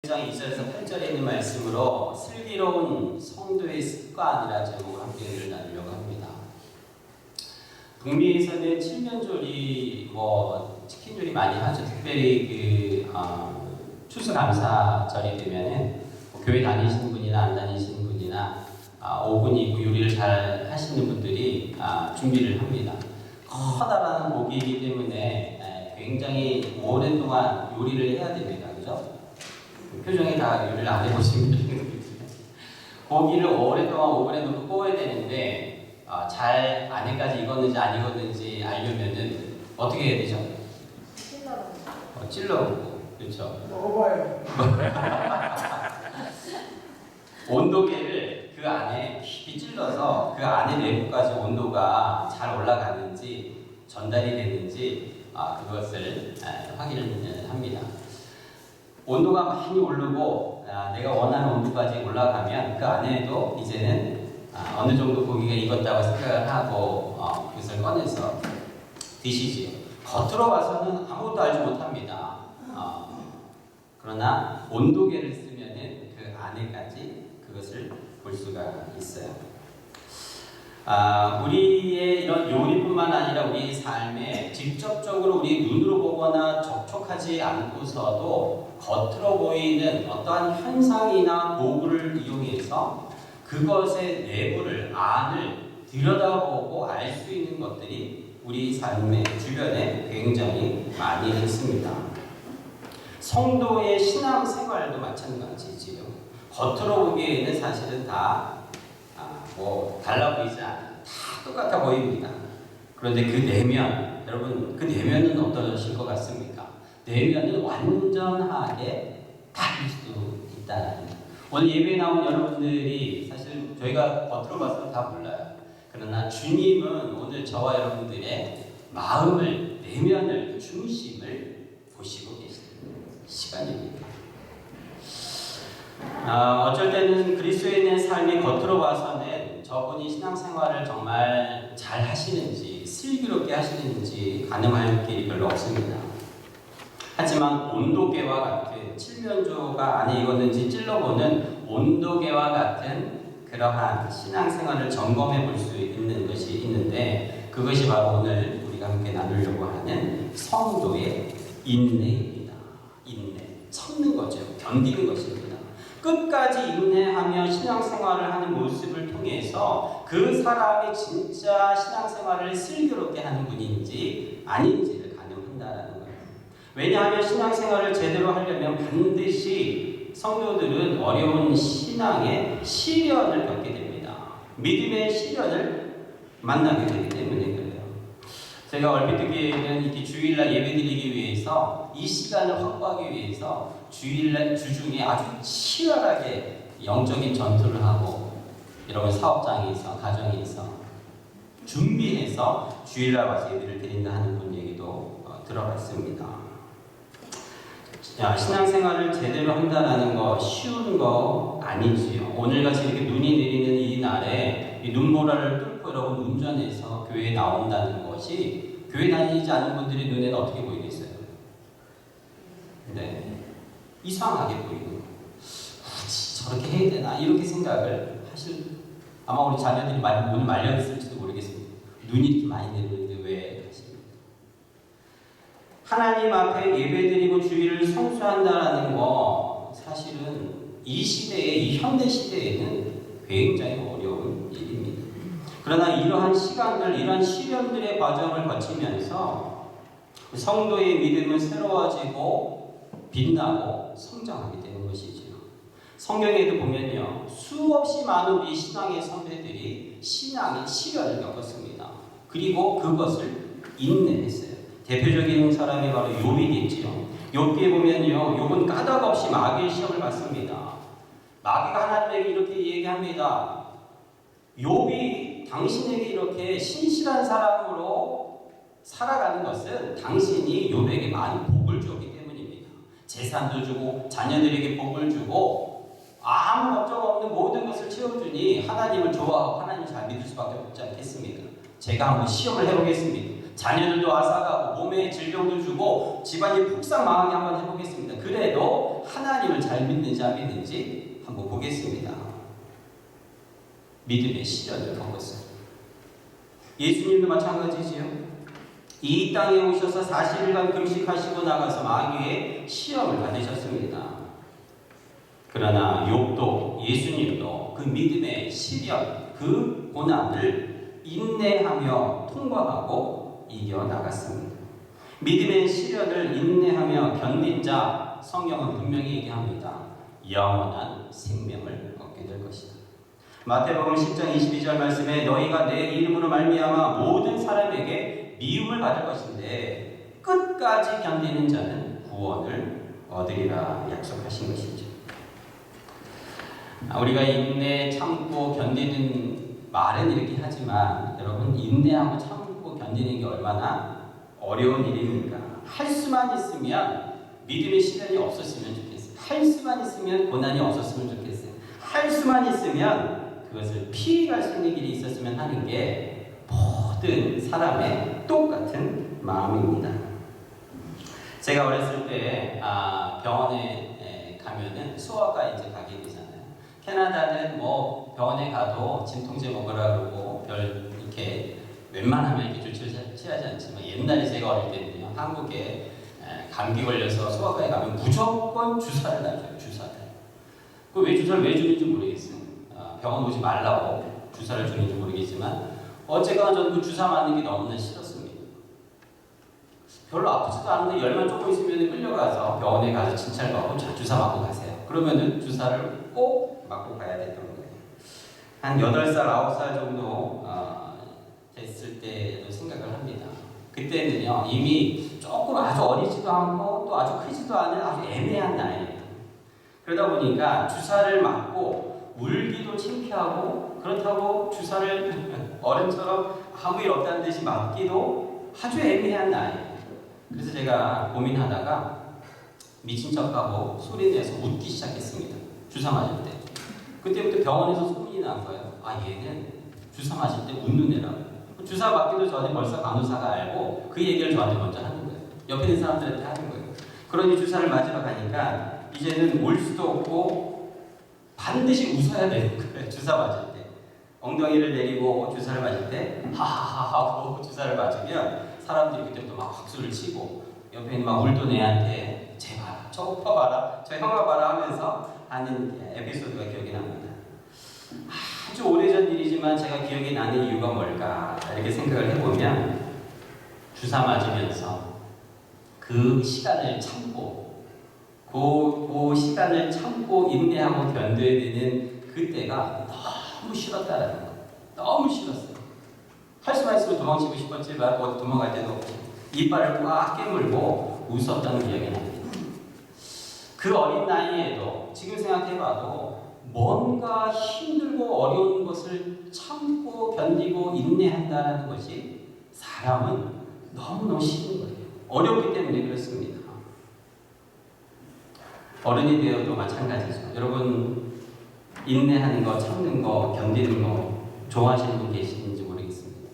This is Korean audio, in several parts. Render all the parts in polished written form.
1장 2절에서 8절에 있는 말씀으로 슬기로운 성도의 습관이라 제목으로 함께 나누려고 합니다. 북미에서는 칠면조리, 치킨조리 많이 하죠. 특별히 추수감사절이 되면은 교회 다니시는 분이나 안 다니시는 분이나 5분이 있고 요리를 잘 하시는 분들이 준비를 합니다. 커다란 고기이기 때문에 굉장히 오랫동안 요리를 해야 됩니다. 그죠? 표정이 다 요리를 안 해보신 분들은 고기를 오랫동안 오븐에 넣고 구워야 되는데 잘 안에까지 익었는지 안 익었는지 알려면은 어떻게 해야 되죠? 찔러보고. 그렇죠? 먹어봐요. 온도계를 그 안에 깊이 찔러서 그 안에 내부까지 온도가 잘 올라가는지 전달이 되는지 그것을 확인을 합니다. 온도가 많이 오르고 내가 원하는 온도까지 올라가면 그 안에도 이제는 어느 정도 고기가 익었다고 생각을 하고 그것을 꺼내서 드시지요. 겉으로 봐서는 아무것도 알지 못합니다. 그러나 온도계를 쓰면은 그 안에까지 그것을 볼 수가 있어요. 우리의 이런 요리뿐만 아니라 우리 삶에 직접적으로 우리 눈으로 보거나 접촉하지 않고서도 겉으로 보이는 어떠한 현상이나 도구를 이용해서 그것의 내부를, 안을 들여다보고 알 수 있는 것들이 우리 삶의 주변에 굉장히 많이 있습니다. 성도의 신앙생활도 마찬가지지요. 겉으로 보기에는 사실은 다 달라 보이지 않아요. 다 똑같아 보입니다. 그런데 그 내면, 여러분, 그 내면은 어떠실 것 같습니까? 내면은 완전하게 다를 수 있다는 거예요. 오늘 예배에 나온 여러분들이 사실 저희가 겉으로 봐서는 다 몰라요. 그러나 주님은 오늘 저와 여러분들의 마음을, 내면을, 중심을 보시고 계시는 시간입니다. 어쩔 때는 그리스도인의 삶이 겉으로 봐서는 저분이 신앙생활을 정말 잘 하시는지, 슬기롭게 하시는지 가늠할 길이 별로 없습니다. 하지만 온도계와 같은 칠면조가 안에 익었는지 찔러보는 온도계와 같은 그러한 신앙생활을 점검해 볼 수 있는 것이 있는데, 그것이 바로 오늘 우리가 함께 나누려고 하는 성도의 인내입니다. 인내. 참는 거죠. 견디는 것입니다. 끝까지 인내하며 신앙생활을 하는 모습을 통해서 그 사람이 진짜 신앙생활을 슬기롭게 하는 분인지 아닌지를 가늠한다라는 거예요. 왜냐하면 신앙생활을 제대로 하려면 반드시 성도들은 어려운 신앙의 시련을 겪게 됩니다. 믿음의 시련을 만나게 되기 때문에 그래요. 제가 얼핏 듣기에는 이렇게 주일날 예배드리기 위해서 이 시간을 확보하기 위해서 주일날 주중에 아주 치열하게 영적인 전투를 하고 여러분 사업장에서 가정에서 준비해서 주일날 와서 예배를 드린다 하는 분 얘기도 들어봤습니다. 신앙생활을 제대로 한다는 거 쉬운 거 아니지요. 오늘같이 이렇게 눈이 내리는 이 날에 이 눈보라를 뚫고 여러분 운전해서 교회에 나온다는 것이 교회 다니지 않은 분들의 눈에는 어떻게 보이겠어요? 네, 이상하게 보이는 거. 굳이 저렇게 해야 되나? 이렇게 생각을 하실, 아마 우리 자녀들이 오늘 말렸을지도 모르겠습니다. 눈이 이렇게 많이 내리는데 왜 하십니까? 하나님 앞에 예배드리고 주일을 성수한다라는 거 사실은 이 시대에, 이 현대 시대에는 굉장히 어려운 일입니다. 그러나 이러한 시간들, 이러한 시련들의 과정을 거치면서 성도의 믿음은 새로워지고 빛나고 성장하게 되는 것이지요. 성경에도 보면요, 수없이 많은 우리 신앙의 선배들이 신앙의 시련을 겪었습니다. 그리고 그것을 인내했어요. 대표적인 사람이 바로 욥이겠지요. 욥기에 보면요, 욥은 까닭 없이 마귀의 시험을 받습니다. 마귀가 하나님에게 이렇게 얘기합니다. 욥이 당신에게 이렇게 신실한 사람으로 살아가는 것은 당신이 욥에게 많은 복을 주었기 때문입니다. 재산도 주고 자녀들에게 복을 주고 아무 걱정 없는 모든 것을 채워주니 하나님을 좋아하고 하나님을 잘 믿을 수밖에 없지 않겠습니까? 제가 한번 시험을 해보겠습니다. 자녀들도 앗아가고 몸에 질병도 주고 집안이 푹상 망하게 한번 해보겠습니다. 그래도 하나님을 잘 믿는지 안 믿는지 한번 보겠습니다. 믿음의 시련을 겪었어요. 예수님도 마찬가지지요. 이 땅에 오셔서 40일간 금식하시고 나가서 마귀의 시험을 받으셨습니다. 그러나 욥도 예수님도 그 믿음의 시련, 그 고난을 인내하며 통과하고 이겨나갔습니다. 믿음의 시련을 인내하며 견딘 자, 성경은 분명히 얘기합니다. 영원한 생명을 얻게 될 것이다. 마태복음 10장 22절 말씀에 너희가 내 이름으로 말미암아 모든 사람에게 미움을 받을 것인데 끝까지 견디는 자는 구원을 얻으리라 약속하신 것이죠. 우리가 인내, 참고, 견디는 말은 이렇게 하지만 여러분 인내하고 참고 견디는 게 얼마나 어려운 일입니까? 할 수만 있으면 믿음의 시련이 없었으면 좋겠어요. 할 수만 있으면 고난이 없었으면 좋겠어요. 할 수만 있으면 그것을 피해갈 수 있는 길이 있었으면 하는 게 모든 사람의 똑같은 마음입니다. 제가 어렸을 때 병원에 가면은 소아과 이제 가게 되잖아요. 캐나다는 뭐 병원에 가도 진통제 먹으라 그러고 별 이렇게 웬만하면 이렇게 조치를 취하지 않지만 옛날에 제가 어릴 때는요 한국에 감기 걸려서 소아과에 가면 무조건 주사를 놔줘요. 주사를. 그 왜 주사를 왜 주는지 모르겠어요. 병원 오지 말라고 주사를 주는지 모르겠지만 어쨌거나 저는 그 주사 맞는 게 너무나 싫었습니다. 별로 아프지도 않은데 열만 조금 있으면 끌려가서 병원에 가서 진찰받고 자 주사 맞고 가세요. 그러면은 주사를 꼭 맞고 가야 됐던 거예요. 한 8살, 9살 정도 됐을 때도 생각을 합니다. 그때는요 이미 조금 아주 어리지도 않고 또 아주 크지도 않은 아주 애매한 나이예요. 그러다 보니까 주사를 맞고 울기도 창피하고 그렇다고 주사를 어른처럼 아무 일 없다는 듯이 맞기도 아주 애매한 나이예요. 그래서 제가 고민하다가 미친 척하고 소리내서 웃기 시작했습니다. 주사 맞을 때. 그때부터 병원에서 소문이 난 거예요. 얘는 주사 맞을 때 웃는 애라고. 주사 맞기도 전에 벌써 간호사가 알고 그 얘기를 저한테 먼저 하는 거예요. 옆에 있는 사람들한테 하는 거예요. 그러니 주사를 맞으러 가니까 이제는 울 수도 없고 반드시 웃어야 되는 거예요. 주사 맞을 때. 엉덩이를 내리고 주사를 맞을 때 하하하 하고 주사를 맞으면 사람들이 그때부터 막 박수를 치고 옆에 있는 막 울던 애한테 제발 저 오빠 봐라 저 형아 봐라 하면서 하는 에피소드가 기억이 납니다. 아주 오래전 일이지만 제가 기억이 나는 이유가 뭘까 이렇게 생각을 해보면 주사 맞으면서 그 시간을 참고 그 시간을 참고 인내하고 견뎌야 되는 그때가 너무 싫었다라는 거. 너무 싫었어요. 할 수만 있으면 도망치고 싶었지만 어디 도망갈 데도 없고 이빨을 꽉 깨물고 웃었다는 기억이 납니다. 그 어린 나이에도 지금 생각해봐도 뭔가 힘들고 어려운 것을 참고 견디고 인내한다는 것이 사람은 너무너무 싫은 거예요. 어렵기 때문에 그렇습니다. 어른이 되어도 마찬가지죠. 여러분 인내하는 거, 참는 거, 견디는 거 좋아하시는 분 계시는지 모르겠습니다.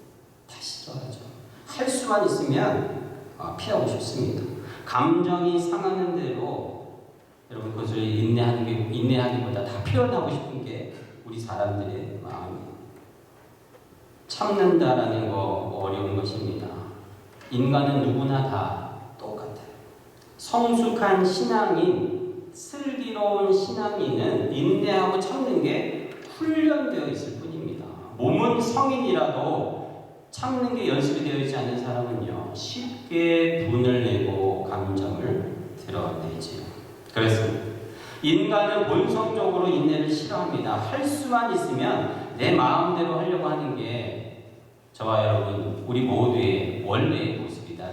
다 싫어하죠. 할 수만 있으면 피하고 싶습니다. 감정이 상하는 대로 여러분 그것을 인내하기보다 다 표현하고 싶은 게 우리 사람들의 마음이에요. 참는다라는 거 어려운 것입니다. 인간은 누구나 다 똑같아요. 성숙한 신앙인, 슬기로운 신앙인은 인내하고 참는 게 훈련되어 있을 뿐입니다. 몸은 성인이라도 참는 게 연습이 되어 있지 않은 사람은요 쉽게 분을 내고 감정을 드러내지요. 그렇습니다. 인간은 본성적으로 인내를 싫어합니다. 할 수만 있으면 내 마음대로 하려고 하는 게 저와 여러분 우리 모두의 원래의 모습이다.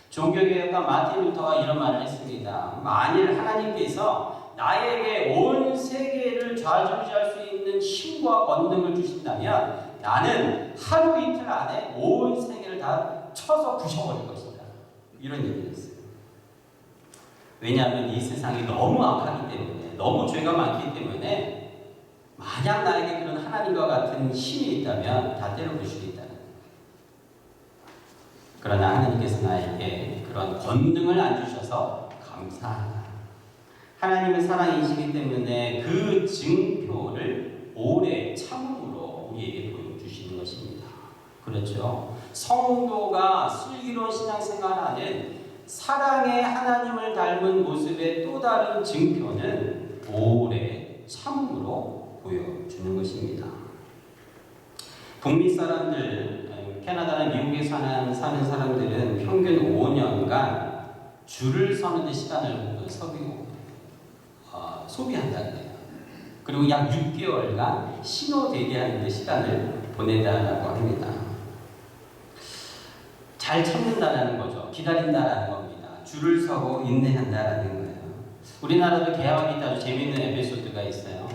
종교개혁가 마틴 루터가 이런 말을 했습니다. 만일 하나님께서 나에게 온 세계를 좌지우지할 수 있는 힘과 권능을 주신다면 나는 하루 이틀 안에 온 세계를 다 쳐서 부셔버릴 것이다. 이런 얘기를 했어요. 왜냐하면 이 세상이 너무 악하기 때문에 너무 죄가 많기 때문에 만약 나에게 그런 하나님과 같은 힘이 있다면 다 때려 부수겠다는 거예요. 그러나 하나님께서 나에게 그런 권능을 안 주셔서 감사하다. 하나님의 사랑이시기 때문에 그 증표를 오래 참음으로 우리에게 보여주시는 것입니다. 그렇죠? 성도가 슬기로운 신앙생활하는 사랑의 하나님을 닮은 모습의 또 다른 증표는 오래 참음으로 보여주는 것입니다. 북미 사람들, 캐나다나 미국에 사는 사람들은 평균 5년간 줄을 서는데 시간을 소비한다는 거예요. 그리고 약 6개월간 신호 대기하는 데 시간을 보낸다고 합니다. 잘 참는다라는 거죠. 기다린다라는 겁니다. 줄을 서고 인내한다라는 거예요. 우리나라도 개혁이 아주 재미있는 에피소드가 있어요.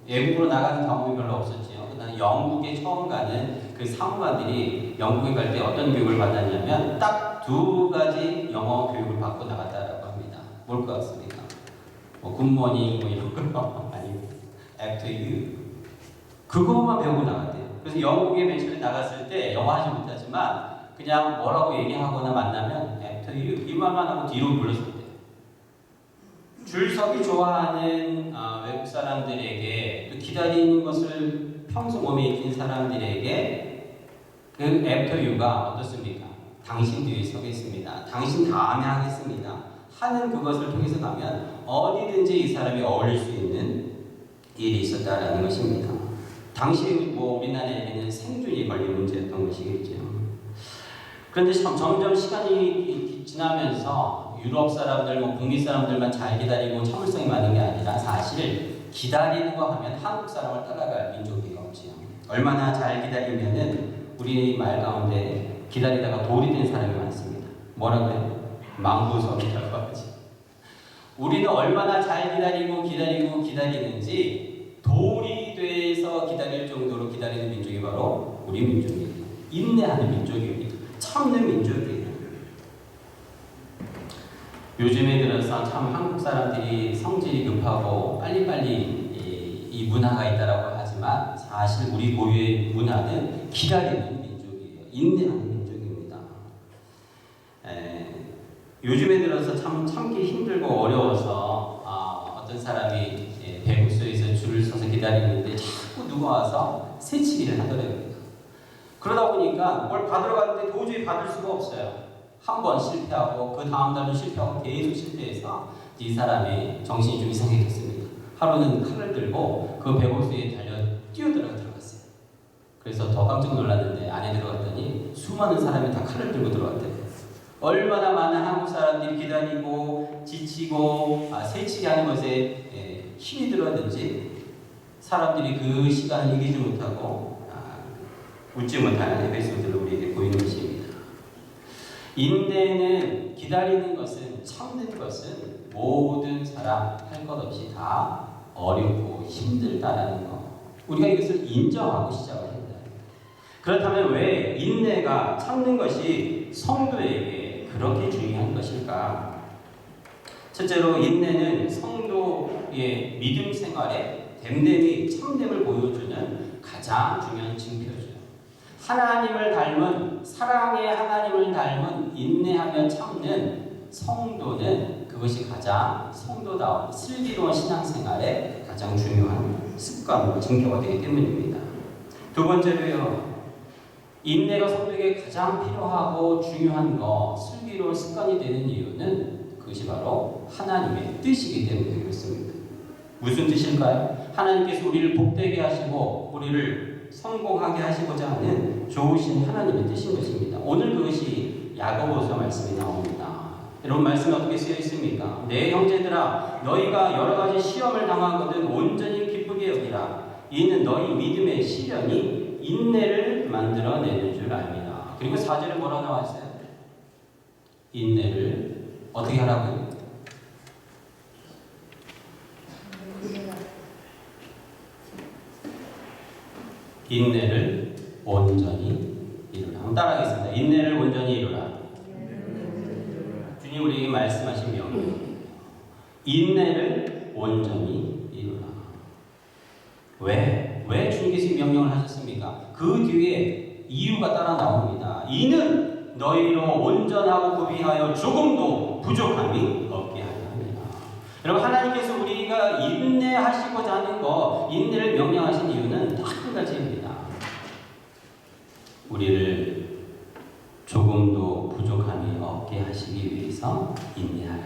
외국으로 나가는 경험이 별로 없었지요. 그다음에 영국에 처음 가는 그 사무관들이 영국에 갈 때 어떤 교육을 받았냐면 딱 2가지 영어 교육을 받고 나갔다라고 합니다. 뭘 것 같습니까? 굿모닝 이런 거 아니고 after you 그것만 배우고 나갔대요. 그래서 영국에 맨 처음에 나갔을 때 영어 하지 못하지만 그냥 뭐라고 얘기하거나 만나면 after you 이 말만 하고 뒤로 물러섰대요. 줄서기 좋아하는 외국 사람들에게 또 기다리는 것을 평소 몸에 익힌 사람들에게 그 after you가 어떻습니까? 당신 뒤에 서겠습니다. 당신 다음에 하겠습니다. 하는 그것을 통해서 가면 어디든지 이 사람이 어울릴 수 있는 일이 있었다라는 것입니다. 당시 우리나라에게는 생존이 걸린 문제였던 것이겠죠. 그런데 점점 시간이 지나면서 유럽 사람들, 북미 사람들만 잘 기다리고 참을성이 많은 게 아니라 사실 기다리는 거 하면 한국 사람을 따라갈 민족이 없지요. 얼마나 잘 기다리면은 우리 말 가운데 기다리다가 돌이 된 사람이 많습니다. 뭐라고요? 망부석이라고 하지. 우리는 얼마나 잘 기다리는지 돌이 돼서 기다릴 정도로 기다리는 민족이 바로 우리 민족이에요. 인내하는 민족입니다. 참는 민족이에요. 요즘에 들어서 참 한국 사람들이 성질이 급하고 빨리빨리 이 문화가 있다라고 하지만 사실 우리 고유의 문화는 기다리는 민족이에요. 인내하는 민족입니다. 요즘에 들어서 참기 힘들고 어려워서 어떤 사람이 배국소에서 줄을 서서 기다리는데 자꾸 누가 와서 새치기를 하더라고요. 그러다 보니까 뭘 받으러 갔는데 도저히 받을 수가 없어요. 한 번 실패하고 그 다음 달은 실패하고 계속 실패해서 이 사람이 정신이 좀 이상해졌습니다. 하루는 칼을 들고 그 배국소에 뛰어들어갔어요. 그래서 더 깜짝 놀랐는데 안에 들어갔더니 수많은 사람이 다 칼을 들고 들어왔대요. 얼마나 많은 한국 사람들이 기다리고 지치고 새치기 하는 것에 힘이 들었는지 사람들이 그 시간을 이기지 못하고 웃지 못하는 에피소드를 우리에게 보이는 것입니다. 인내는 기다리는 것은 참는 것은 모든 사람 할 것 없이 다 어렵고 힘들다라는 것 우리가 이것을 인정하고 시작을 합니다. 그렇다면 왜 인내가 참는 것이 성도에게 그렇게 중요한 것일까? 첫째로 인내는 성도의 믿음 생활에 됨됨이 참됨을 보여주는 가장 중요한 증표죠. 하나님을 닮은 사랑의 하나님을 닮은 인내하며 참는 성도는 그것이 가장 성도다운 슬기로운 신앙생활의 가장 중요한 습관과 증표가 되기 때문입니다. 두 번째로요. 인내가 성도에게 가장 필요하고 중요한 거, 슬기로운 습관이 되는 이유는 그것이 바로 하나님의 뜻이기 때문에 그렇습니다. 무슨 뜻일까요? 하나님께서 우리를 복되게 하시고 우리를 성공하게 하시고자 하는 좋으신 하나님의 뜻인 것입니다. 오늘 그것이 야고보서 말씀이 나옵니다. 여러분 말씀이 어떻게 쓰여 있습니까? 내 형제들아 너희가 여러 가지 시험을 당하거든 온전히 기쁘게 여기라. 이는 너희 믿음의 시련이 인내를 만들어내는 줄 압니다. 그리고 4절에 뭐라 나와 있어요? 인내를 어떻게 하라고요? 인내를 온전히 이루라. 한번 따라하겠습니다. 인내를 온전히 이루라. 주님 우리에게 말씀하신 명령입니다. 인내를 온전히 이루라. 왜 주님께서 명령을 하셨습니까? 그 뒤에 이유가 따라 나옵니다. 이는 너희로 온전하고 구비하여 조금도 부족함이 없게 하려 합니다. 여러분, 하나님께서 우리가 인내하시고자 하는 거, 인내를 명령하신 이유는 딱 한 가지입니다. 우리를 조금도 부족함이 없게 하시기 위해서 인내하라.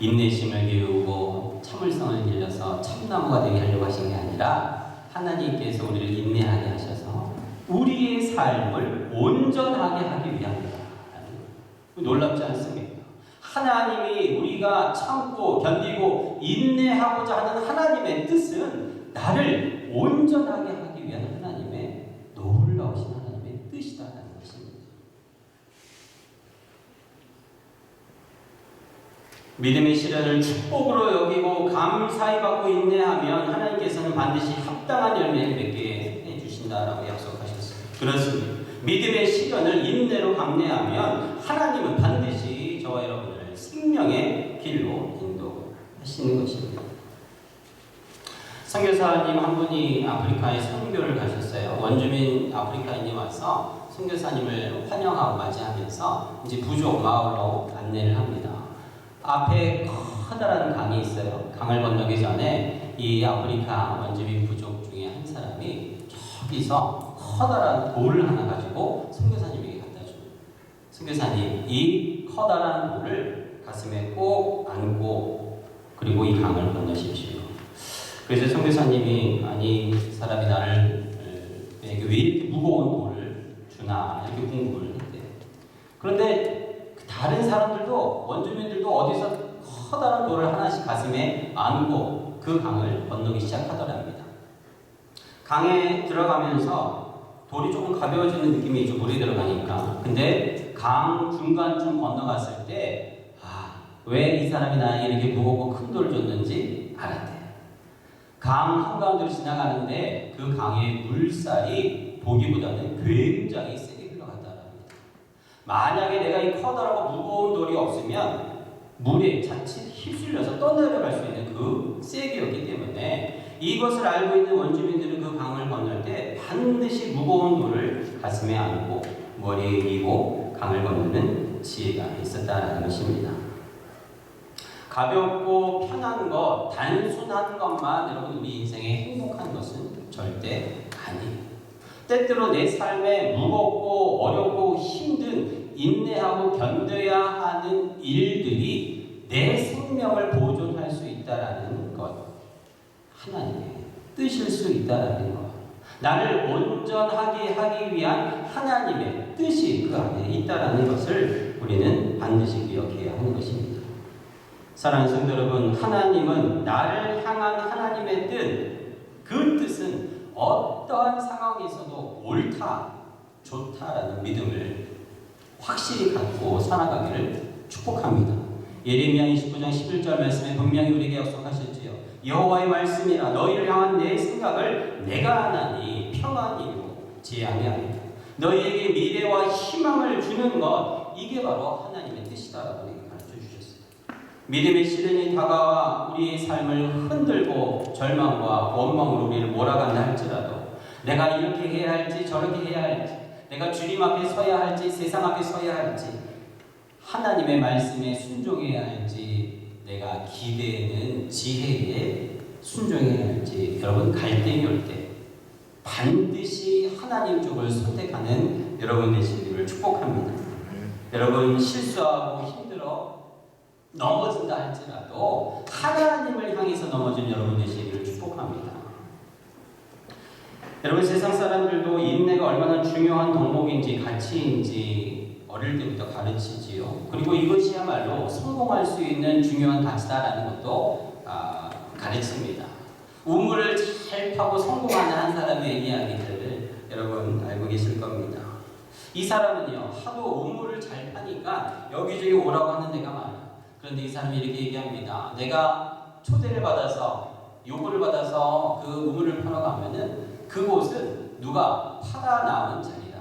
인내심을 기르고 참을성을 길러서 참나무가 되게 하려고 하신 게 아니라 하나님께서 우리를 인내하게 하셔서 우리의 삶을 온전하게 하기 위함이다. 놀랍지 않습니까? 하나님이 우리가 참고 견디고 인내하고자 하는 하나님의 뜻은 나를 온전하게 하기 위한 하나님의 놀라우신 하나님의 뜻이다라는 것입니다. 믿음의 시련을 축복으로 여기고 감사히 받고 인내하면 하나님께서는 반드시 합당한 열매를 맺게 해주신다라고 약속하셨습니다. 그렇습니다. 믿음의 시련을 인내로 감내하면 하나님은 반드시 저와 여러분을 생명의 길로 인도하시는 것입니다. 선교사님 한 분이 아프리카에 선교를 가셨어요. 원주민 아프리카인이 와서 선교사님을 환영하고 맞이하면서 이제 부족 마을로 안내를 합니다. 앞에 커다란 강이 있어요. 강을 건너기 전에 이 아프리카 원주민 부족 중에 한 사람이 저기서 커다란 돌을 하나 가지고 선교사님에게 갖다 줍니다. 선교사님, 이 커다란 돌을 가슴에 꼭 안고 그리고 이 강을 건너십시오. 그래서 선교사님이 아니 사람이 나를 왜 이렇게 무거운 돌을 주나 이렇게 궁금을 했대요. 그런데 다른 사람들도 원주민들도 어디서 커다란 돌을 하나씩 가슴에 안고 그 강을 건너기 시작하더랍니다. 강에 들어가면서 돌이 조금 가벼워지는 느낌이 좀 물에 들어가니까. 근데 강 중간쯤 건너갔을 때 왜 이 사람이 나에게 이렇게 무겁고 큰 돌을 줬는지 알았대요. 강 한가운데로 지나가는데 그 강의 물살이 보기보다는 굉장히 세게 흘러갔다랍니다. 만약에 내가 이 커다랗고 무거운 돌이 없으면 물에 자칫 휩쓸려서 떠내려갈 수 있는 그 세기였기 때문에 이것을 알고 있는 원주민들은 그 강을 건널 때 반드시 무거운 돌을 가슴에 안고 머리에 이고 강을 건너는 지혜가 있었다는 것입니다. 가볍고 편한 것, 단순한 것만 여러분 우리 인생에 행복한 것은 절대 아니에요. 때때로 내 삶에 무겁고 어렵고 힘든 인내하고 견뎌야 하는 일들이 내 생명을 보존할 수 있다라는 것, 하나님의 뜻일 수 있다라는 것, 나를 온전하게 하기 위한 하나님의 뜻이 그 안에 있다라는 것을 우리는 반드시 기억해야 하는 것입니다. 사랑하는 성도 여러분, 하나님은 나를 향한 하나님의 뜻, 그 뜻은 어떠한 상황에서도 옳다, 좋다라는 믿음을 확실히 갖고 살아가기를 축복합니다. 예레미야 29장 11절 말씀에 분명히 우리에게 약속하셨지요. 여호와의 말씀이라 너희를 향한 내 생각을 내가 아나니 평안이요 재앙이 아니다. 너희에게 미래와 희망을 주는 것, 이게 바로 하나님의 뜻이다라고 우리에게 가르쳐 주셨어요. 믿음의 시련이 다가와 우리의 삶을 흔들고 절망과 원망으로 우리를 몰아간다 할지라도 내가 이렇게 해야 할지 저렇게 해야 할지 내가 주님 앞에 서야 할지 세상 앞에 서야 할지 하나님의 말씀에 순종해야 할지 내가 기대는 지혜에 순종해야 할지 여러분 갈등이 올 때 반드시 하나님 쪽을 선택하는 여러분 되시기를 축복합니다. 여러분 실수하고 힘들어 넘어진다 할지라도 하나님을 향해서 넘어진 여러분 되시기를 축복합니다. 여러분 세상 사람들도 인내가 얼마나 중요한 덕목인지 가치인지 어릴 때부터 가르치지요. 그리고 이것이야말로 성공할 수 있는 중요한 가치다라는 것도 가르칩니다. 우물을 잘 파고 성공하는 한 사람의 이야기들을 여러분 알고 계실 겁니다. 이 사람은요 하도 우물을 잘 파니까 여기저기 오라고 하는 데가 많아요. 그런데 이 사람이 이렇게 얘기합니다. 내가 초대를 받아서 요구를 받아서 그 우물을 파러 가면은 그곳은 누가 파다 남은 자리다.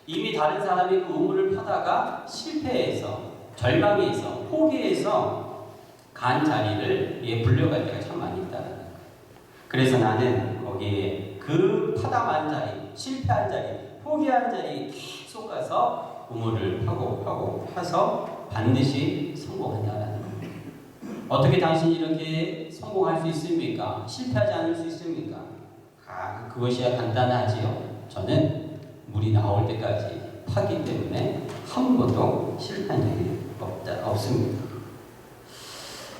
이미 다른 사람이 그 우물을 파다가 실패해서 절망해서 포기해서 간 자리를 불려갈 때가 참 많이 있다는 거예요. 그래서 나는 거기에 그 파다만 자리, 실패한 자리, 포기한 자리 계속 가서 우물을 파서 반드시 성공한다라는 겁니다. 어떻게 당신이 이렇게 성공할 수 있습니까? 실패하지 않을 수 있습니까? 그것이야 간단하지요. 저는 물이 나올 때까지 파기 때문에 한 번도 실패한 적이 없습니다.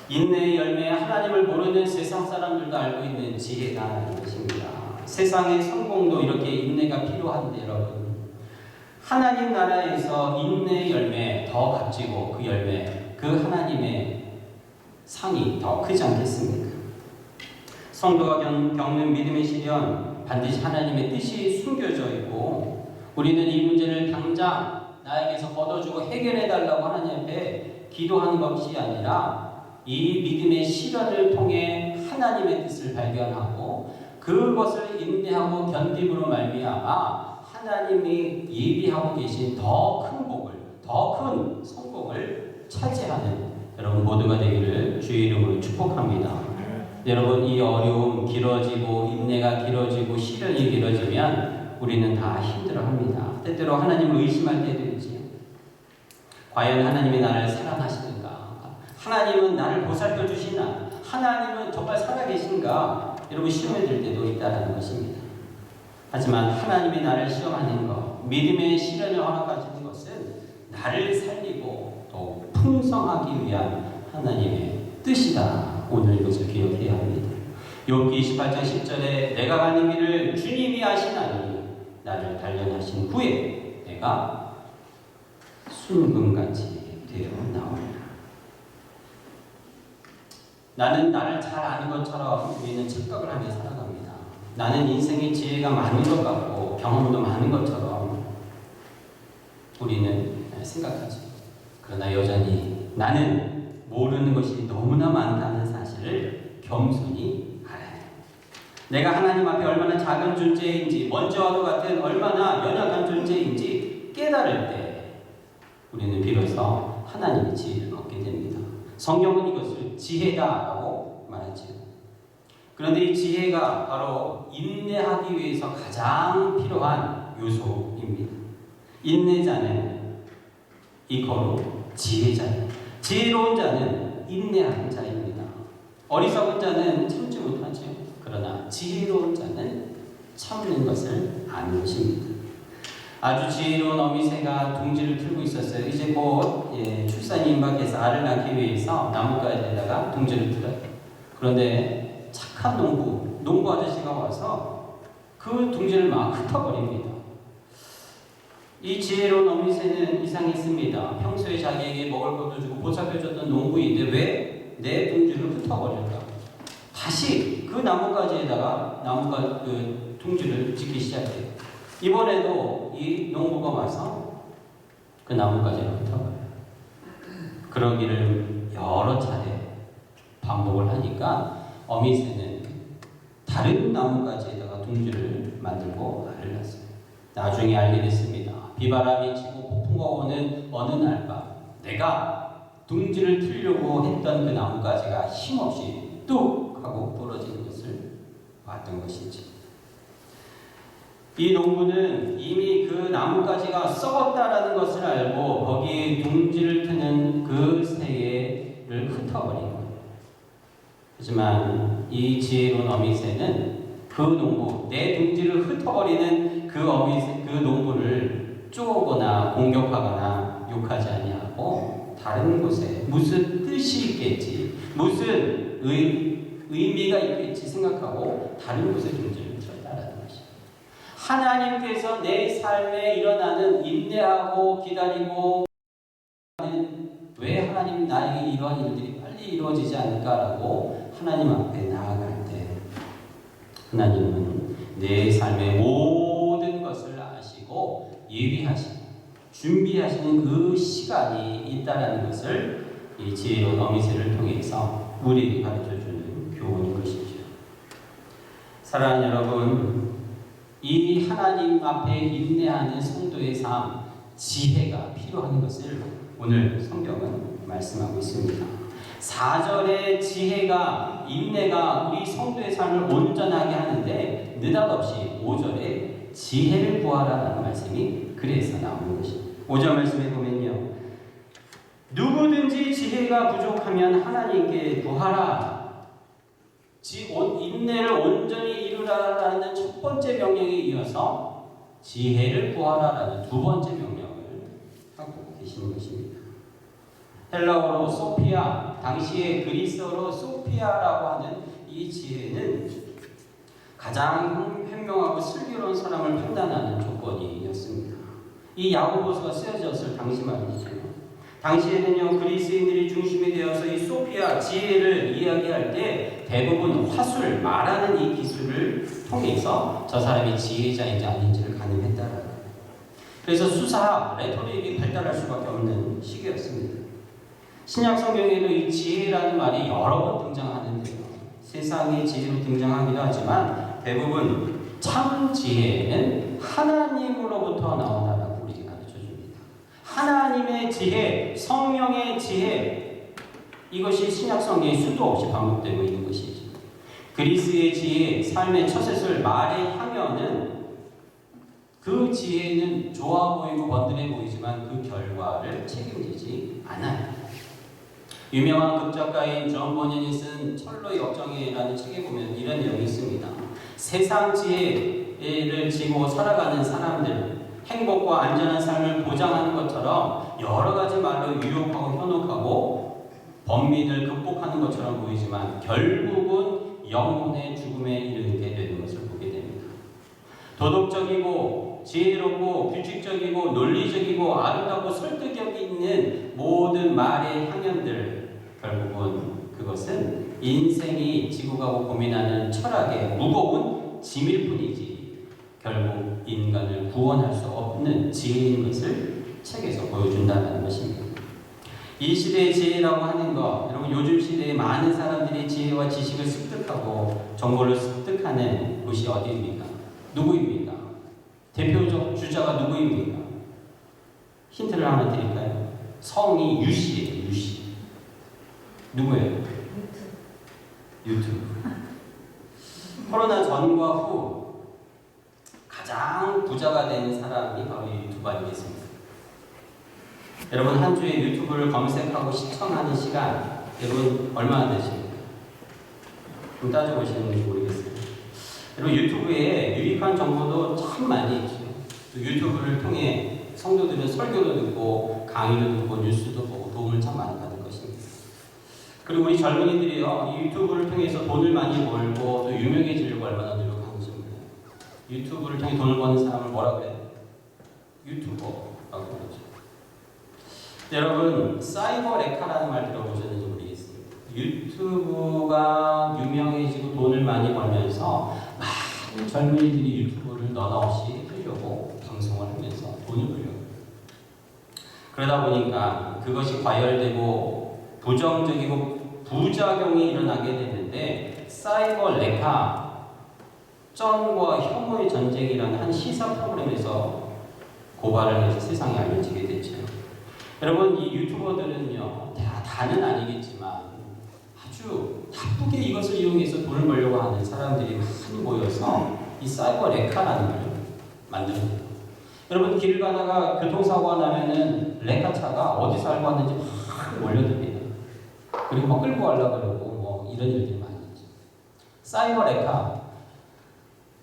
인내의 열매, 하나님을 모르는 세상 사람들도 알고 있는 지혜다라는 것입니다. 세상의 성공도 이렇게 인내가 필요한데 여러분, 하나님 나라에서 인내의 열매 더 값지고 그 열매, 그 하나님의 상이 더 크지 않겠습니까? 성도가 겪는 믿음의 시련, 반드시 하나님의 뜻이 숨겨져 있고 우리는 이 문제를 당장 나에게서 걷어주고 해결해달라고 하나님 앞에 기도하는 것이 아니라 이 믿음의 시련을 통해 하나님의 뜻을 발견하고 그것을 인내하고 견딤으로 말미암아 하나님이 예비하고 계신 더 큰 복을, 더 큰 성공을 차지하는 여러분 모두가 되기를 주의 이름으로 축복합니다. 여러분, 이 어려움 길어지고 인내가 길어지고 시련이 길어지면 우리는 다 힘들어합니다. 때때로 하나님을 의심할 때도 있지요. 과연 하나님이 나를 사랑하시는가? 하나님은 나를 보살펴 주시나? 하나님은 정말 살아계신가? 여러분 시험에 들 때도 있다는 것입니다. 하지만 하나님이 나를 시험하는 것, 믿음의 시련을 허락하시는 것은 나를 살리고 또 풍성하기 위한 하나님의 뜻이다. 오늘 이것을 기억해야 합니다. 욥기 28장 10절에 내가 가는 길을 주님이 아시나니 나를 단련하신 후에 내가 순금같이 되어 나오리라. 나는 나를 잘 아는 것처럼 우리는 착각을 하며 살아갑니다. 나는 인생의 지혜가 많은 것 같고 경험도 많은 것처럼 우리는 생각하죠. 그러나 여전히 나는 모르는 것이 너무나 많다는 사실을 겸손히 알아야 해요. 내가 하나님 앞에 얼마나 작은 존재인지, 먼지와도 같은 얼마나 연약한 존재인지 깨달을 때 우리는 비로소 하나님의 지혜를 얻게 됩니다. 성경은 이것을 지혜다라고 말하죠. 그런데 이 지혜가 바로 인내하기 위해서 가장 필요한 요소입니다. 인내자는 이거로 지혜자예요. 지혜로운 자는 인내하는 자입니다. 어리석은 자는 참지 못하죠. 그러나 지혜로운 자는 참는 것을 아는 것입니다. 아주 지혜로운 어미새가 둥지를 틀고 있었어요. 이제 곧 출산이 임박해서 알을 낳기 위해서 나뭇가지에다가 둥지를 틀어요. 그런데 착한 농부 아저씨가 와서 그 둥지를 막 흩어버립니다. 이 지혜로운 어미새는 이상했습니다. 평소에 자기에게 먹을 것도 주고 보살펴줬던 농부인데 왜 내 둥지를 흩어버릴까? 다시 그 나뭇가지에다가 그 둥지를 짓기 시작해요. 이번에도 이 농부가 와서 그 나뭇가지를 흩어버려요. 그러기를 여러 차례 반복을 하니까 어미새는 다른 나뭇가지에다가 둥지를 만들고 알을 낳았어요. 나중에 알게 됐습니다. 비바람이 치고 폭풍과 오는 어느 날 밤 내가 둥지를 틀려고 했던 그 나뭇가지가 힘없이 뚝 하고 부러지는 것을 봤던 것이지. 이 농부는 이미 그 나뭇가지가 썩었다라는 것을 알고 거기에 둥지를 트는 그 새를 흩어버린 거예요. 하지만 이 지혜로운 어미새는 그 농부, 내 둥지를 흩어버리는 그 농부를 쪼거나 공격하거나 욕하지 아니하고 다른 곳에 무슨 뜻이 있겠지, 무슨 의미가 있겠지 생각하고 다른 곳에 둥지를 틀었다라는 것입니다. 하나님께서 내 삶에 일어나는 인내하고 기다리고 왜 하나님 나에게 이러한 일들이 빨리 이루어지지 않을까라고 하나님 앞에 나아갈 때 하나님은 내 삶의 모든 것을 아시고 예비하시고 준비하시는 그 시간이 있다는 것을 이 지혜로운 어미새를 통해서 우리에게 가르쳐주는 교훈인 것이죠. 사랑하는 여러분, 이 하나님 앞에 인내하는 성도의 삶, 지혜가 필요한 것을 오늘 성경은 말씀하고 있습니다. 4절의 지혜가, 인내가 우리 성도의 삶을 온전하게 하는데 느닷없이 5절에 지혜를 구하라는 말씀이 그래서 나오는 것입니다. 5절 말씀에 보면요. 누구든지 지혜가 부족하면 하나님께 구하라. 인내를 온전히 이루라라는 첫 번째 명령에 이어서 지혜를 구하라라는 두 번째 명령을 하고 계시는 것입니다. 헬라어로 소피아, 당시의 그리스어로 소피아라고 하는 이 지혜는 가장 현명하고 슬기로운 사람을 판단하는 조건이었습니다. 이 야고보서가 쓰여졌을 당시 말이죠. 당시에는요, 그리스인들이 중심이 되어서 이 소피아 지혜를 이야기할 때 대부분 화술, 말하는 이 기술을 통해서 저 사람이 지혜자인지 아닌지를 가늠했다라는. 그래서 수사, 레토릭이 발달할 수밖에 없는 시기였습니다. 신약 성경에도 이 지혜라는 말이 여러 번 등장하는데요. 세상의 지혜로 등장하기도 하지만 대부분 참 지혜는 하나님으로부터 나온다라고 우리에게 가르쳐줍니다. 하나님의 지혜, 성령의 지혜, 이것이 신약 성경에 수도 없이 반복되고 있는 것이죠. 그리스의 지혜, 삶의 처셋을 말에 하면은 그 지혜는 좋아 보이고 번듯해 보이지만 그 결과를 책임지지 않아요. 유명한 극작가인 존 버년이 쓴 철로의 역정이라는 책에 보면 이런 내용이 있습니다. 세상 지혜를 지고 살아가는 사람들, 행복과 안전한 삶을 보장하는 것처럼 여러 가지 말로 유혹하고 현혹하고 범민을 극복하는 것처럼 보이지만 결국은 영혼의 죽음에 이르게 되는 것을 보게 됩니다. 도덕적이고 지혜롭고 규칙적이고 논리적이고 아름답고 설득력 있는 모든 말의 향연들, 결국은 그것은 인생이 지고 가고 고민하는 철학의 무거운 짐일 뿐이지 결국 인간을 구원할 수 없는 지혜인 것을 책에서 보여준다는 것입니다. 이 시대의 지혜라고 하는 것, 여러분 요즘 시대에 많은 사람들이 지혜와 지식을 습득하고 정보를 습득하는 곳이 어디입니까? 누구입니까? 대표적 주자가 누구입니까? 힌트를 하나 드릴까요? 성이 유씨예요. 유씨. 누구예요? 유튜브. 코로나 전과 후 가장 부자가 된 사람이 바로 유튜브 아니겠습니까? 여러분 한 주에 유튜브를 검색하고 시청하는 시간 여러분 얼마나 되십니까? 좀 따져보시는지 모르겠어요. 여러분 유튜브에 유익한 정보도 참 많이 있죠. 유튜브를 통해 성도들은 설교도 듣고 강의도 듣고 뉴스도 보고 도움을 참 많이 받을 것입니다. 그리고 우리 젊은이들이요, 이 유튜브를 통해서 돈을 많이 벌고 또 유명해지려고 얼마나 노력하는지 몰라요. 유튜브를 통해 돈을 버는 사람을 뭐라 그래요? 유튜버라고 그러죠. 여러분 사이버 레카라는 말 들어보셨는지 모르겠습니다. 유튜브가 유명해지고 돈을 많이 벌면서 많은 젊은이들이 유튜브를 너나 없이 하려고 방송을 하면서 돈을 벌려고. 그러다 보니까 그것이 과열되고 부정적이고 부작용이 일어나게 됐는데 사이버 레카, 쩐과 혐오의 전쟁이라는 한 시사 프로그램에서 고발을 해서 세상에 알려지게 됐죠. 여러분 이 유튜버들은요 다는 아니겠지만 아주 나쁘게 이것을 이용해서 돈을 벌려고 하는 사람들이 많이 모여서 이 사이버 레카라는 걸 만듭니다. 여러분 길 가다가 교통사고가 나면은 레카차가 어디서 알고 왔는지 막 몰려듭니다. 그리고 막 끌고 가려고 그러고 뭐 이런 일들이 많이 있죠. 사이버 레카,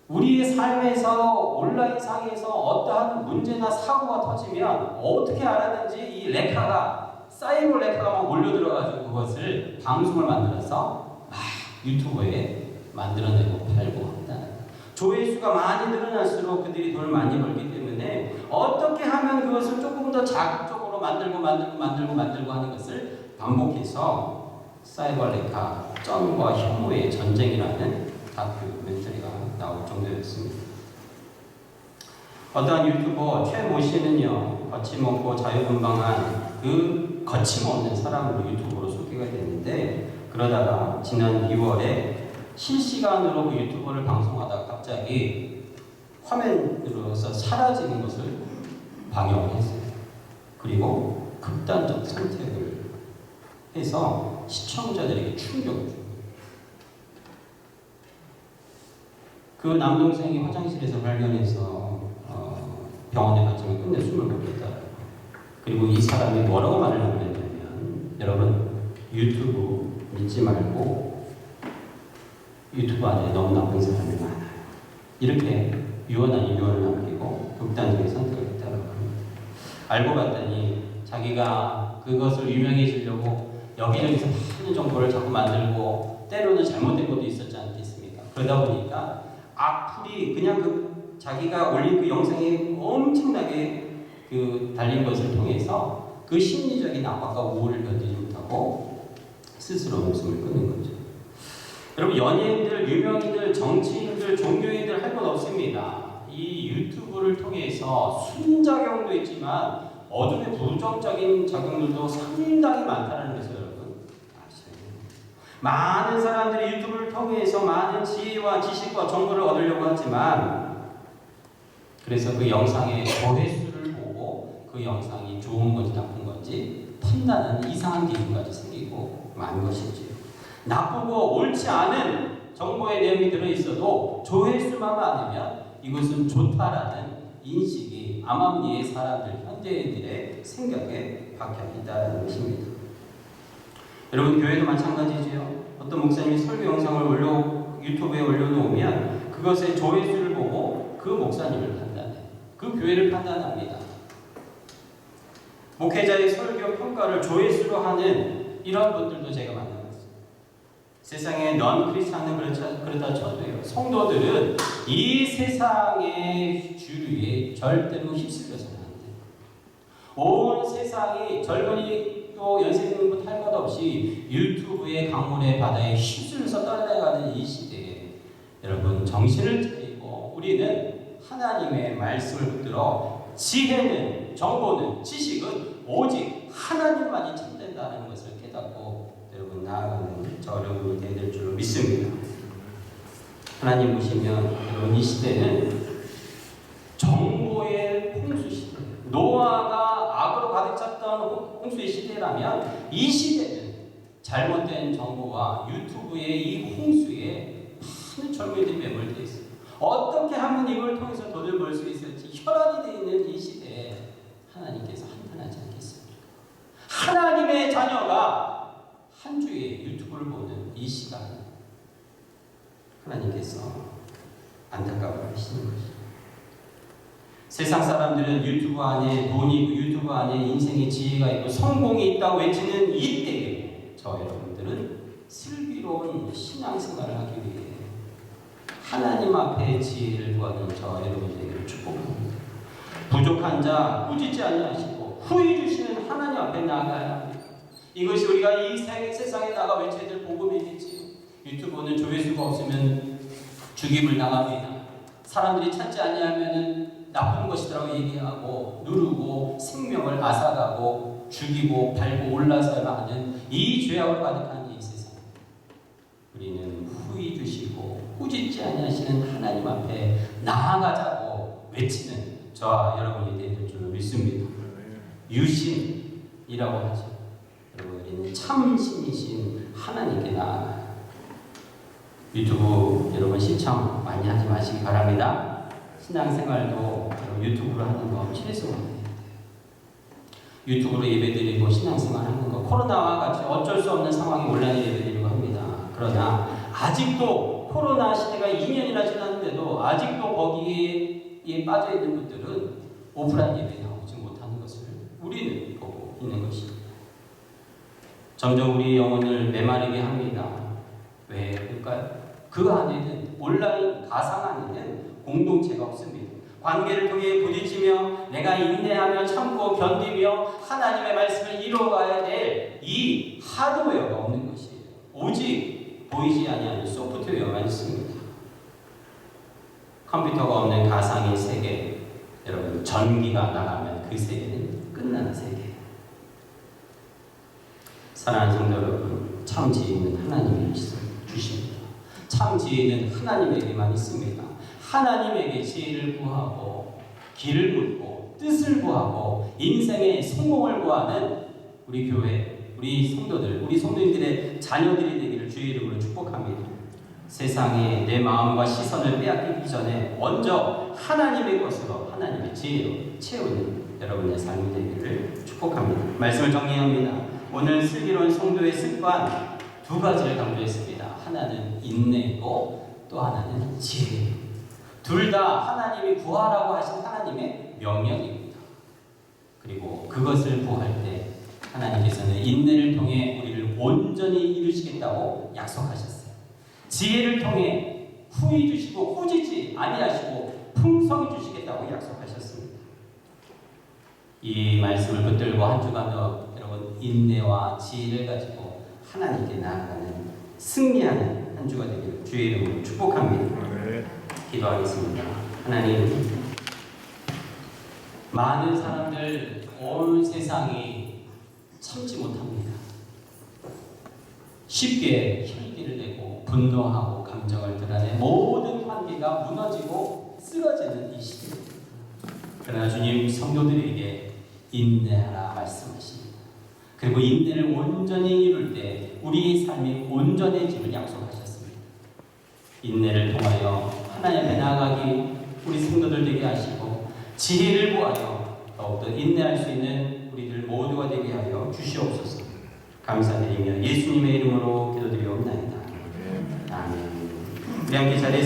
우리의 삶에서 온라인상에서 어떠한 문제나 사고가 터지면 어떻게 알았는지 이 레카가, 사이버 레카가 막 몰려들어가지고 그것을 방송을 만들어서 막 유튜브에 만들어내고 팔고 한다. 조회수가 많이 늘어날수록 그들이 돈을 많이 벌기 때문에 어떻게 하면 그것을 조금 더 자극적으로 만들고 하는 것을 반복해서 사이버 레카, 쩐과 혐오의 전쟁이라는 다큐멘터리가 나올 정도였습니다. 어떠한 유튜버 최모 씨는요, 거침없고 자유분방한 그 거침없는 사람으로 유튜브로 소개가 됐는데, 그러다가 지난 2월에 실시간으로 그 유튜버를 방송하다가 갑자기 화면으로서 사라지는 것을 방영을 했어요. 그리고 극단적 선택을 해서 시청자들에게 충격을 줍니다. 그 남동생이 화장실에서 발견해서 병원에 갔지만 끝내 숨을 못 냈다. 그리고 이 사람이 뭐라고 말을 남겼냐면, 여러분 유튜브 믿지 말고 유튜브 안에 너무 나쁜 사람이 많아요. 이렇게 유언 아닌 유언을 남기고 극단적인 선택을 했다고 합니다. 알고 봤더니 자기가 그것을 유명해지려고 여기저기서 많은 정보를 자꾸 만들고 때로는 잘못된 것도 있었지 않겠습니까? 그러다 보니까 악플이 그냥 자기가 올린 그 영상이 엄청나게 달린 것을 통해서 그 심리적인 압박과 우울을 견디지 못하고 스스로 목숨을 끊는 거죠. 여러분, 연예인들, 유명인들, 정치인들, 종교인들 할 것 없습니다. 이 유튜브를 통해서 순작용도 있지만 어둠의 부정적인 작용들도 상당히 많다는 것을 여러분 아셔야 됩니다. 많은 사람들이 유튜브를 통해서 많은 지혜와 지식과 정보를 얻으려고 하지만, 그래서 그 영상의 조회수를 보고 그 영상이 좋은 건지 나쁜 건지 판단하는 이상한 기준까지 생기고 많은 것이지요. 나쁘고 옳지 않은 정보의 내용이 들어있어도 조회수만 많으면 이것은 좋다라는 인식이 암암리의 사람들, 현대인들의 생각에 박혀 있다는 것입니다. 여러분, 교회도 마찬가지지요. 어떤 목사님이 설교 영상을 유튜브에 올려놓으면 그것의 조회수를 보고 그 목사님을 판단해요. 그 교회를 판단합니다. 목회자의 설교 평가를 조회수로 하는 이런 분들도 제가 만나봤어요. 세상에 넌 크리스찬은 그렇다 쳐도요, 성도들은 이 세상의 주류에 절대로 휩쓸려서는 안 돼요. 온 세상이 젊은이 또 연세인분 할 것 없이 유튜브의 강물의 바다에 휩쓸려서 떠나가는 이 시대에 여러분, 정신을 차리고 우리는 하나님의 말씀을 붙들어 지혜는, 정보는, 지식은 오직 하나님만이 참된다는 것을 깨닫고 여러분 나아가는 저 여러분이 되될 줄로 믿습니다. 하나님 보시면 여러분, 이 시대는 정보의 홍수 시대, 노아가 악으로 가득 찼던 홍수의 시대라면 이 시대는 잘못된 정보와 유튜브의 이 홍수에 많은 젊은이들이 매몰되어 있습니다. 어떻게 하면 이걸 통해서 돈을 벌 수 있을지 혈안이 되어 있는 이 시대에 하나님께서 한탄하지 않겠습니까? 하나님의 자녀가 한 주에 유튜브를 보는 이 시간, 하나님께서 안타까워하시는 것이죠. 세상 사람들은 유튜브 안에 돈이 있고 유튜브 안에 인생의 지혜가 있고 성공이 있다고 외치는 이때에 저 여러분들은 슬기로운 신앙생활을 하기 위해 하나님 앞에 지혜를 구하는 저 여러분들에게 축복합니다. 부족한 자 꾸짖지 아니하시고 후히 주시는 하나님 앞에 나아가야 합니다. 이것이 우리가 이 세상에 나가 외쳐야 될 복음이겠지요. 유튜브는 조회수가 없으면 죽임을 당합니다. 사람들이 찾지 아니하면 나쁜 것이라고 얘기하고 누르고 생명을 앗아가고 죽이고 밟고 올라서야 하는 이 죄악으로 가득한 이 세상, 우리는 후히 주시고 꾸짖지 아니하시는 하나님 앞에 나아가자고 외치는 저와 여러분이 되는 줄로 믿습니다. 유신이라고 하죠. 여러분, 우리는 참신이신 하나님께 나아가요. 유튜브 여러분 시청 많이 하지 마시기 바랍니다. 신앙생활도 유튜브로 하는 거 최소한이에요. 유튜브로 예배드리고 신앙생활 하는 거, 코로나와 같이 어쩔 수 없는 상황이 온라인 예배드리고 합니다. 그러나 아직도 코로나 시대가 2년이나 지났는데도 아직도 거기에 빠져있는 분들은 오프라인 예배 나오지 못하는 것을 우리는 보고 있는 것입니다. 점점 우리 영혼을 메마르게 합니다. 왜 그럴까요? 그 안에는, 온라인 가상 안에는 공동체가 없습니다. 관계를 통해 부딪히며 내가 인내하며 참고 견디며 하나님의 말씀을 이루어가야 될 이 하드웨어가 없는 것이에요. 오직 보이지 아니하는 소프트웨어만 있습니다. 컴퓨터가 없는 가상의 세계, 여러분, 전기가 나가면 그 세계는 끝나는 세계예요. 사랑하는 성도 여러분, 참 지혜는 하나님이 주십니다. 참 지혜는 하나님에게만 있습니다. 하나님에게 지혜를 구하고 길을 묻고 뜻을 구하고 인생의 성공을 구하는 우리 교회, 우리 성도들, 우리 성도님들의 자녀들이 되기를 주의 이름으로 축복합니다. 세상에 내 마음과 시선을 빼앗기기 전에 먼저 하나님의 것으로, 하나님의 지혜로 채우는 여러분의 삶이 되기를 축복합니다. 말씀을 정리합니다. 오늘 슬기로운 성도의 습관 두 가지를 강조했습니다. 하나는 인내고 또 하나는 지혜. 둘 다 하나님이 구하라고 하신 하나님의 명령입니다. 그리고 그것을 구할 때 하나님께서는 인내를 통해 우리를 온전히 이루시겠다고 약속하셨어요. 지혜를 통해 후히 주시고 꾸짖지 아니하시고 풍성히 주시겠다고 약속하셨습니다. 이 말씀을 붙들고 한 주간도 여러분 인내와 지혜를 가지고 하나님께 나아가는 승리하는 한 주가 되기를 주의 이름으로 축복합니다. 기도하겠습니다. 하나님, 많은 사람들 온 세상이 참지 못합니다. 쉽게 혈기를 내고 분노하고 감정을 드러내 모든 관계가 무너지고 쓰러지는 이 시대입니다. 그러나 주님 성도들에게 인내하라 말씀하십니다. 그리고 인내를 온전히 이룰 때 우리의 삶이 온전해짐을 약속하셨습니다. 인내를 통하여 하나님 앞에 나아가기 우리 성도들 되게 하시고 지혜를 구하여 더욱더 인내할 수 있는 우리들 모두가 되게 하여 주시옵소서. 감사드리며 예수님의 이름으로 기도드리옵나이다. 아멘. 우리 함께 자리에서